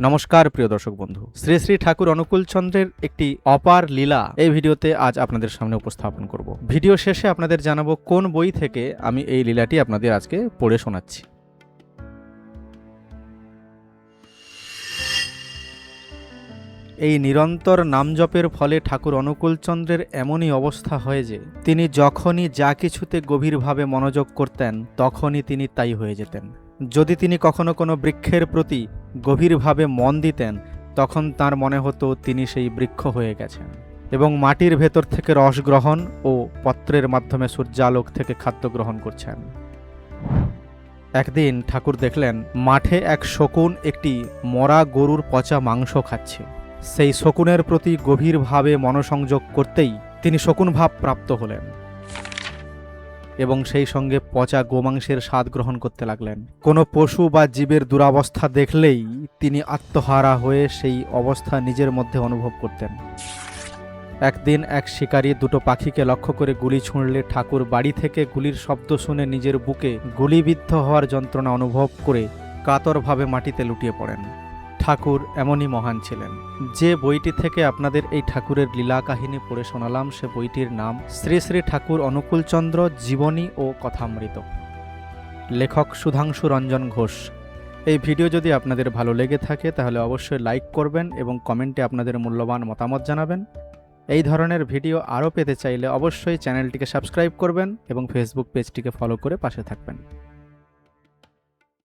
নমস্কার প্রিয় দর্শক বন্ধু, শ্রী শ্রী ঠাকুর অনুকূল চন্দ্রের একটি অপার লীলা এই ভিডিওতে আজ আপনাদের সামনে উপস্থাপন করব। ভিডিও শেষে আপনাদের জানাবো কোন বই থেকে আমি এই লীলাটি আপনাদের আজকে পড়ে শোনাচ্ছি। এই নিরন্তর নাম জপের ফলে ঠাকুর অনুকূল চন্দ্রের এমনই অবস্থা হয় যে তিনি যখনই যা কিছুতে গভীরভাবে মনোযোগ করতেন তখনই তিনি তাই হয়ে যেতেন। যদি তিনি কখনো কোনো বৃক্ষের প্রতি গভীরভাবে মন দিতেন তখন তার মনে হতো তিনি সেই বৃক্ষ হয়ে গেছেন এবং মাটির ভেতর থেকে রস গ্রহণ ও পত্রের মাধ্যমে সূর্যালোক থেকে খাদ্য গ্রহণ করছেন। একদিন ঠাকুর দেখলেন মাঠে এক শকুন একটি মরা গরুর পচা মাংস খাচ্ছে। সেই শকুনের প্রতি গভীরভাবে মনোসংযোগ করতেই তিনি শকুন ভাব প্রাপ্ত হলেন এবং সেই সঙ্গে পচা গোমাংসের স্বাদ গ্রহণ করতে লাগলেন। কোনো পশু বা জীবের দুরাবস্থা দেখলেই তিনি আত্মহারা হয়ে সেই অবস্থা নিজের মধ্যে অনুভব করতেন। একদিন এক শিকারী দুটো পাখিকে লক্ষ্য করে গুলি ছুঁড়লে ঠাকুর বাড়ি থেকে গুলির শব্দ শুনে নিজের বুকে গুলিবিদ্ধ হওয়ার যন্ত্রণা অনুভব করে কাতরভাবে মাটিতে লুটিয়ে পড়েন। ঠাকুর এমনই মহান ছিলেন। যে বইটি থেকে আপনাদের এই ঠাকুরের লীলা কাহিনী পড়ে শোনালাম সে বইটির নাম শ্রী শ্রী ঠাকুর অনুকূল চন্দ্র জীবনী ও কথামৃত, লেখক সুধাংশু রঞ্জন ঘোষ। এই ভিডিও যদি আপনাদের ভালো লেগে থাকে তাহলে অবশ্যই লাইক করবেন এবং কমেন্টে আপনাদের মূল্যবান মতামত জানাবেন। এই ধরনের ভিডিও আরও পেতে চাইলে অবশ্যই চ্যানেলটিকে সাবস্ক্রাইব করবেন এবং ফেসবুক পেজটিকে ফলো করে পাশে থাকবেন।